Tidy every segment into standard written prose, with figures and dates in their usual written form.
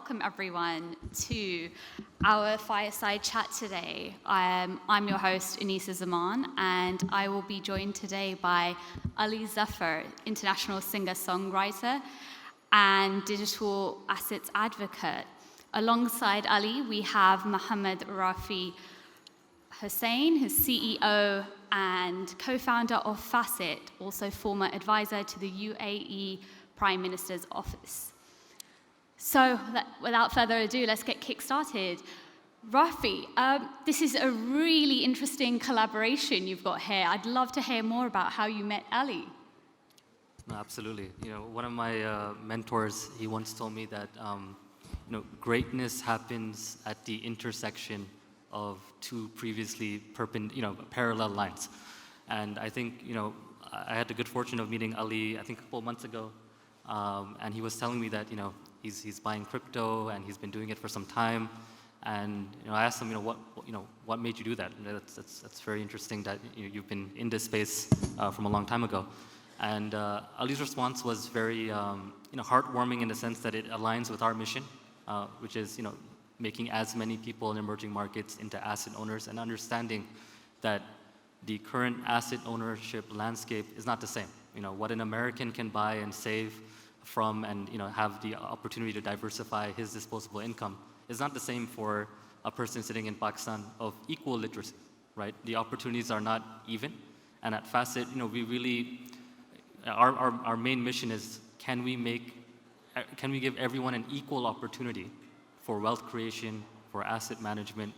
welcome everyone to our fireside chat today. I'm your host, Anisa Zaman, and I will be joined today by Ali Zafar, international singer-songwriter and digital assets advocate. Alongside Ali, we have Mohammed Rafi Hussain, who's CEO and co-founder of Facet, also former advisor to the UAE Prime Minister's Office. So without further ado, let's get kick-started. Rafi, this is a really interesting collaboration you've got here. I'd love to hear more about how you met Ali. No, absolutely. One of my mentors, he once told me that greatness happens at the intersection of two previously parallel lines. And I think, I had the good fortune of meeting Ali, I think a couple of months ago, and he was telling me that, he's buying crypto and he's been doing it for some time. And I asked him, what made you do that? That's very interesting that you've been in this space from a long time ago. And Ali's response was very, heartwarming in the sense that it aligns with our mission, which is, making as many people in emerging markets into asset owners and understanding that the current asset ownership landscape is not the same. What an American can buy and save from and have the opportunity to diversify his disposable income is not the same for a person sitting in Pakistan of equal literacy, right? The opportunities are not even. And at Facet, we really, our main mission is can we give everyone an equal opportunity for wealth creation, for asset management,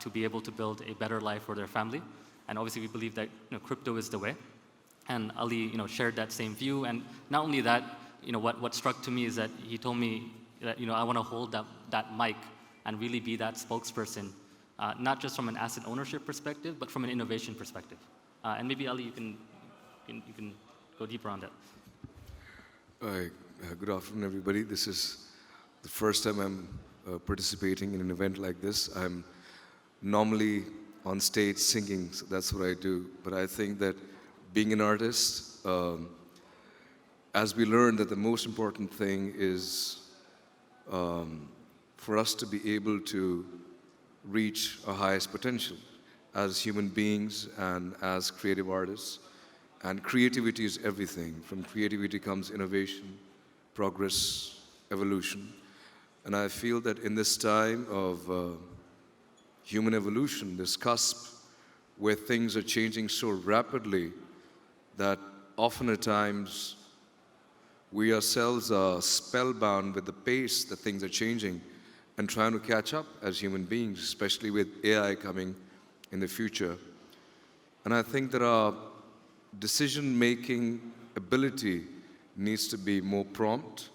to be able to build a better life for their family. And obviously we believe that crypto is the way. And Ali shared that same view. And not only that, what struck to me is that he told me that I want to hold that mic and really be that spokesperson, not just from an asset ownership perspective, but from an innovation perspective. And maybe Ali, you can go deeper on that. Good afternoon, everybody. This is the first time I'm participating in an event like this. I'm normally on stage singing, so that's what I do. But I think that being an artist, as we learned that the most important thing is for us to be able to reach our highest potential as human beings and as creative artists. And creativity is everything. From creativity comes innovation, progress, evolution. And I feel that in this time of human evolution, this cusp where things are changing so rapidly that often at times we ourselves are spellbound with the pace that things are changing and trying to catch up as human beings, especially with AI coming in the future. And I think that our decision-making ability needs to be more prompt,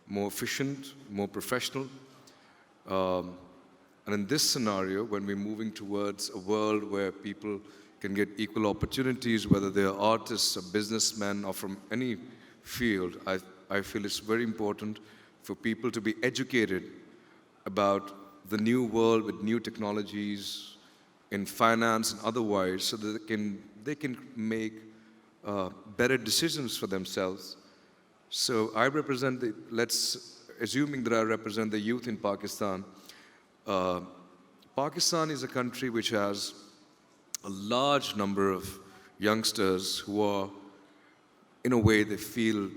more efficient, more professional. And in this scenario, when we're moving towards a world where people can get equal opportunities, whether they're artists or businessmen or from any field, I feel it's very important for people to be educated about the new world with new technologies in finance and otherwise, so that they can make better decisions for themselves. So I represent assuming that I represent the youth in Pakistan. Pakistan is a country which has a large number of youngsters who are, in a way, they feel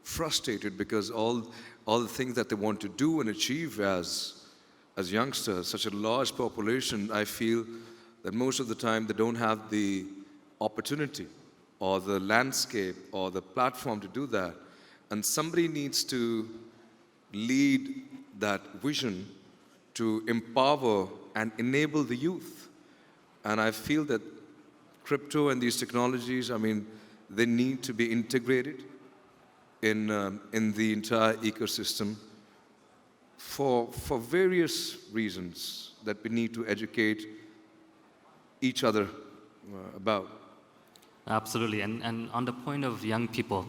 frustrated because all the things that they want to do and achieve as youngsters, such a large population, I feel that most of the time they don't have the opportunity or the landscape or the platform to do that. And somebody needs to lead that vision to empower and enable the youth. And I feel that crypto and these technologies, they need to be integrated in the entire ecosystem for various reasons that we need to educate each other about. Absolutely. And on the point of young people,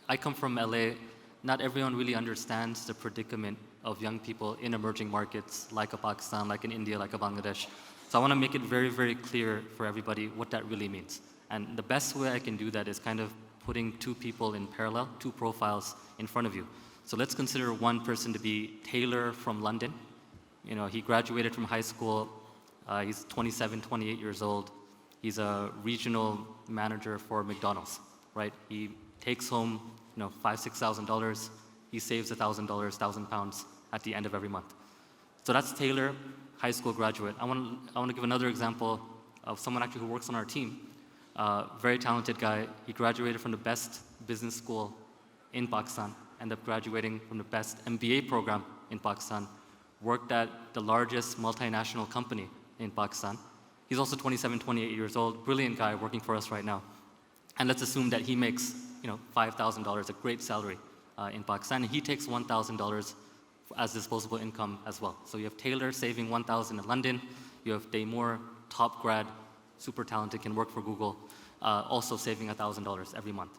I come from LA. Not everyone really understands the predicament of young people in emerging markets like a Pakistan, like in India, like a Bangladesh. So I want to make it very, very clear for everybody what that really means. And the best way I can do that is kind of putting two people in parallel, two profiles in front of you. So let's consider one person to be Taylor from London. You know, he graduated from high school. He's 27, 28 years old. He's a regional manager for McDonald's, right? He takes home, you know, $5,000, $6,000. He saves $1,000, £1,000 at the end of every month. So that's Taylor, high school graduate. I want to give another example of someone actually who works on our team. Very talented guy. He graduated from the best business school in Pakistan, ended up graduating from the best MBA program in Pakistan, worked at the largest multinational company in Pakistan. He's also 27, 28 years old, brilliant guy working for us right now. And let's assume that he makes, you know, $5,000, a great salary in Pakistan, and he takes $1,000 as disposable income as well. So you have Taylor saving $1,000 in London, you have Daymore, top grad, super talented, can work for Google, also saving $1,000 every month.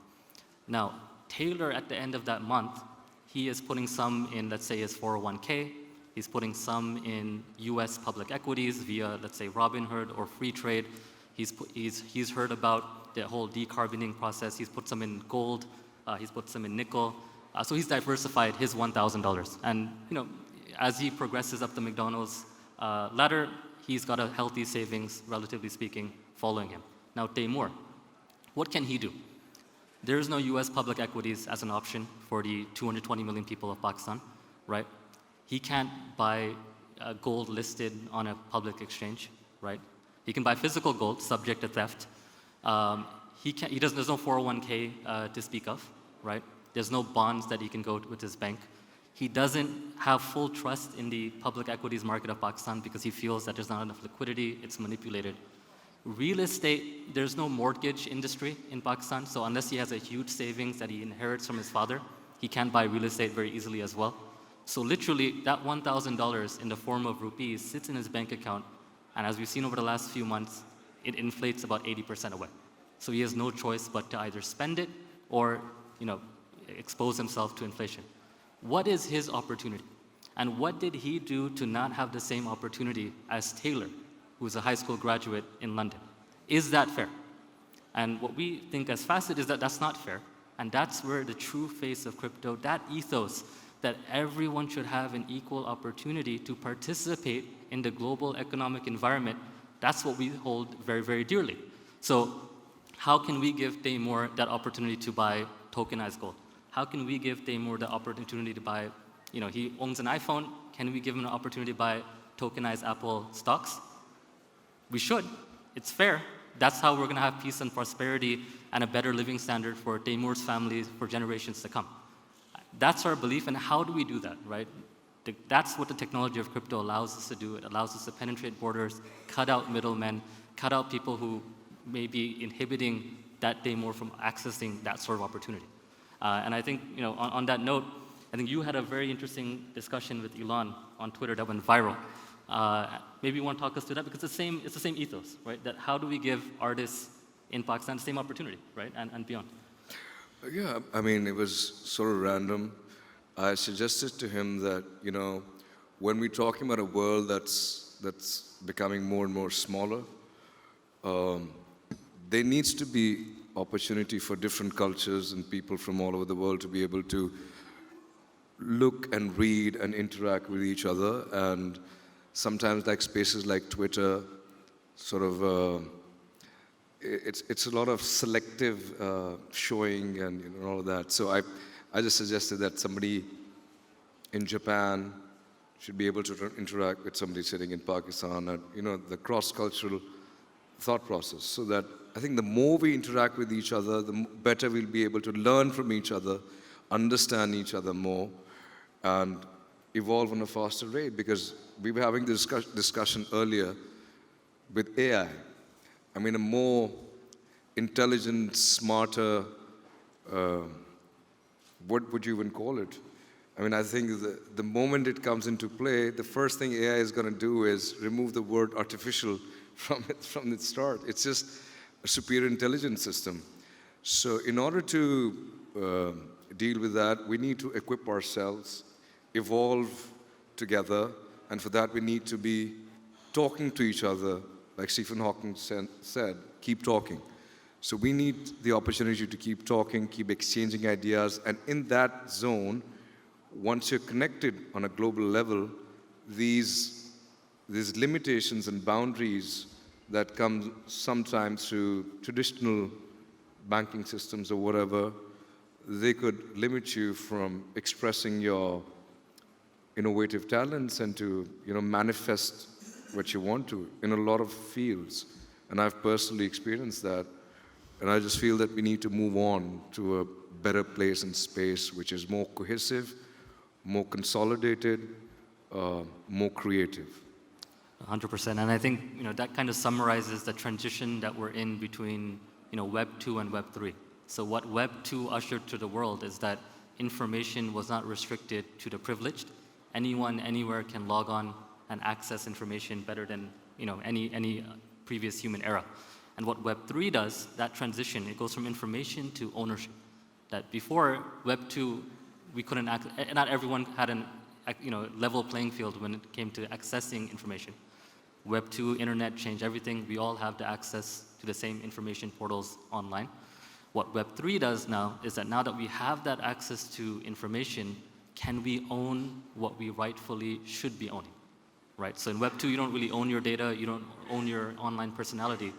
Now, Taylor, at the end of that month, he is putting some in, let's say, his 401k. He's putting some in US public equities via, let's say, Robinhood or free trade. He's heard about the whole decarboning process. He's put some in gold. He's put some in nickel. So he's diversified his $1,000. And, you know, as he progresses up the McDonald's ladder, he's got a healthy savings, relatively speaking, following him. Now, Daymore, what can he do? There is no US public equities as an option for the 220 million people of Pakistan, right? He can't buy gold listed on a public exchange, right? He can buy physical gold subject to theft. There's no 401k to speak of, right? There's no bonds that he can go with his bank. He doesn't have full trust in the public equities market of Pakistan because he feels that there's not enough liquidity, it's manipulated. Real estate, there's no mortgage industry in Pakistan, so unless he has a huge savings that he inherits from his father, he can't buy real estate very easily as well. So literally, that $1,000 in the form of rupees sits in his bank account, and as we've seen over the last few months, it inflates about 80% away. So he has no choice but to either spend it or, you know, expose himself to inflation. What is his opportunity? And what did he do to not have the same opportunity as Taylor, who's a high school graduate in London? Is that fair? And what we think as Facet is that that's not fair. And that's where the true face of crypto, that ethos, that everyone should have an equal opportunity to participate in the global economic environment, that's what we hold very, very dearly. So how can we give Daymore that opportunity to buy tokenized gold? How can we give Daymore the opportunity to buy, you know, he owns an iPhone, can we give him an opportunity to buy tokenized Apple stocks? We should. It's fair. That's how we're going to have peace and prosperity and a better living standard for Daymore's families for generations to come. That's our belief, and how do we do that, right? That's what the technology of crypto allows us to do. It allows us to penetrate borders, cut out middlemen, cut out people who may be inhibiting that Daymore from accessing that sort of opportunity. And I think, you know, on that note, I think you had a very interesting discussion with Elon on Twitter that went viral. Maybe you want to talk us through that, because it's the same ethos, right? That how do we give artists in Pakistan the same opportunity, right, and beyond? Yeah, I mean, it was sort of random. I suggested to him that, you know, when we're talking about a world that's becoming more and more smaller, there needs to be opportunity for different cultures and people from all over the world to be able to look and read and interact with each other. And sometimes, like spaces like Twitter, sort of, it's a lot of selective showing and, you know, all of that. So I just suggested that somebody in Japan should be able to interact with somebody sitting in Pakistan, and, you know, the cross-cultural thought process. So that I think the more we interact with each other, the better we'll be able to learn from each other, understand each other more, and evolve on a faster rate. Because we were having this discussion earlier with AI. I mean, a more intelligent, smarter, what would you even call it? I mean, I think the moment it comes into play, the first thing AI is going to do is remove the word artificial from its start. It's just a superior intelligence system. So in order to deal with that, we need to equip ourselves, evolve together, and for that we need to be talking to each other, like Stephen Hawking said, keep talking. So we need the opportunity to keep talking, keep exchanging ideas, and in that zone, once you're connected on a global level, these limitations and boundaries that come sometimes through traditional banking systems or whatever, they could limit you from expressing your innovative talents and to manifest what you want to in a lot of fields. And I've personally experienced that. And I just feel that we need to move on to a better place and space which is more cohesive, more consolidated, more creative. 100%. And I think that kind of summarizes the transition that we're in between Web 2 and Web 3. So what Web 2 ushered to the world is that information was not restricted to the privileged. Anyone, anywhere can log on and access information better than any previous human era. And what Web 3 does, that transition, it goes from information to ownership. That before Web 2, we couldn't not everyone had an level playing field when it came to accessing information. Web 2, internet changed everything. We all have the access to the same information portals online. What Web 3 does now is that now that we have that access to information, can we own what we rightfully should be owning? Right? So in Web 2, you don't really own your data, you don't own your online personality.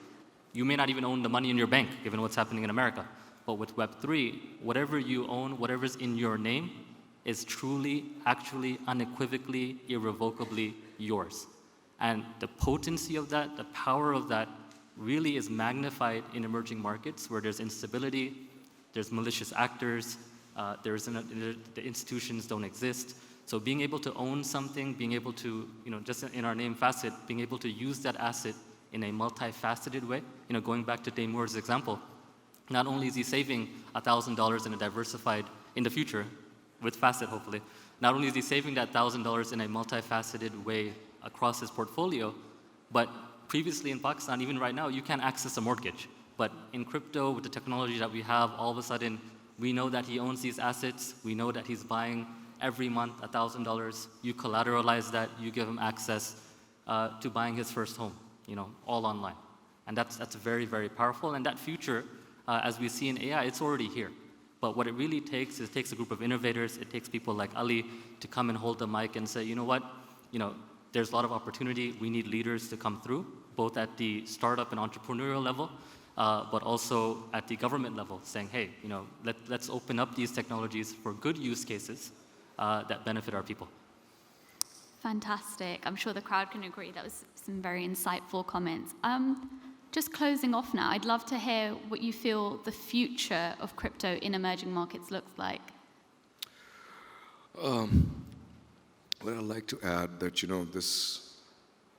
You may not even own the money in your bank, given what's happening in America. But with Web 3, whatever you own, whatever's in your name, is truly, actually, unequivocally, irrevocably yours. And the potency of that, the power of that, really is magnified in emerging markets where there's instability, there's malicious actors, the institutions don't exist. So being able to own something, being able to, just in our name Facet, being able to use that asset in a multifaceted way, going back to Damour's example, not only is he saving $1,000 in a diversified, in the future, with Facet hopefully, not only is he saving that $1,000 in a multifaceted way across his portfolio, but previously in Pakistan, even right now, you can't access a mortgage. But in crypto, with the technology that we have, all of a sudden, we know that he owns these assets. We know that he's buying every month $1,000. You collateralize that. You give him access to buying his first home, all online. And that's very, very powerful. And that future, as we see in AI, it's already here. But what it really takes is it takes a group of innovators. It takes people like Ali to come and hold the mic and say, you know what, there's a lot of opportunity. We need leaders to come through, both at the startup and entrepreneurial level, but also at the government level, saying, hey, let's open up these technologies for good use cases that benefit our people. Fantastic. I'm sure the crowd can agree. That was some very insightful comments. Just closing off now, I'd love to hear what you feel the future of crypto in emerging markets looks like. Well, I'd like to add that,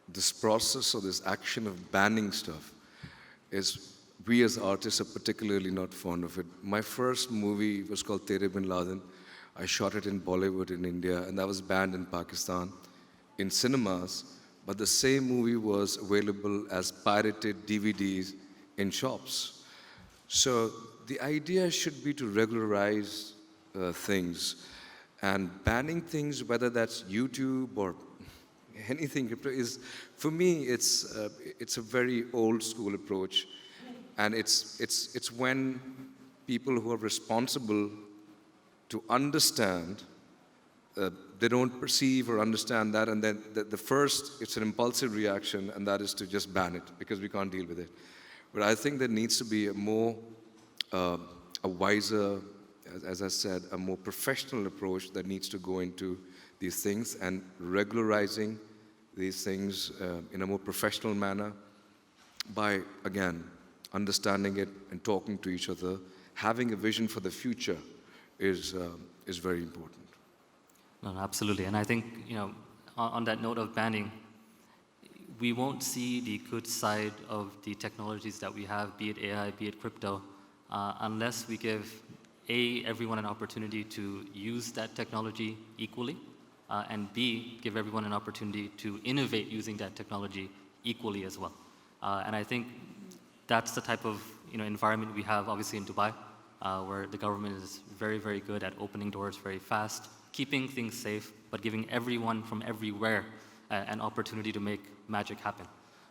this process or this action of banning stuff is, we as artists are particularly not fond of it. My first movie was called Tere Bin Laden. I shot it in Bollywood in India, and that was banned in Pakistan in cinemas. But the same movie was available as pirated DVDs in shops. So the idea should be to regularize things. And banning things, whether that's YouTube or anything, is, for me, it's a very old school approach. And it's when people who are responsible to understand, they don't perceive or understand that, and then the first, it's an impulsive reaction, and that is to just ban it, because we can't deal with it. But I think there needs to be a wiser, as I said, a more professional approach that needs to go into these things, and regularizing these things in a more professional manner by, again, understanding it and talking to each other. Having a vision for the future is very important. No, absolutely. And I think, on that note of banning, we won't see the good side of the technologies that we have, be it AI, be it crypto, unless we give everyone an opportunity to use that technology equally, and B, give everyone an opportunity to innovate using that technology equally as well. And I think that's the type of environment we have, obviously, in Dubai, where the government is very, very good at opening doors very fast, keeping things safe, but giving everyone from everywhere an opportunity to make magic happen.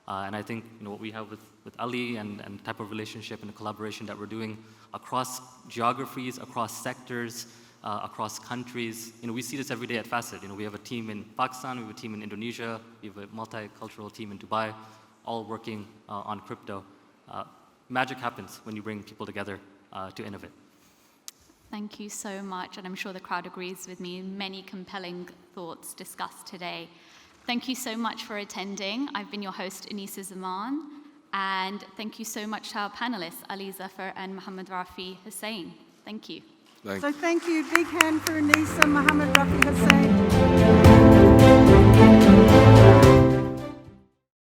And I think what we have with Ali and the type of relationship and the collaboration that we're doing across geographies, across sectors, across countries. We see this every day at Facet. We have a team in Pakistan, we have a team in Indonesia, we have a multicultural team in Dubai, all working on crypto. Magic happens when you bring people together to innovate. Thank you so much, and I'm sure the crowd agrees with me. Many compelling thoughts discussed today. Thank you so much for attending. I've been your host, Anisa Zaman, and thank you so much to our panelists, Ali Zafar and Mohammed Rafi Hussain. Thank you. Thank So thank you. Big hand for Anisa, Mohammed Rafi Hussain.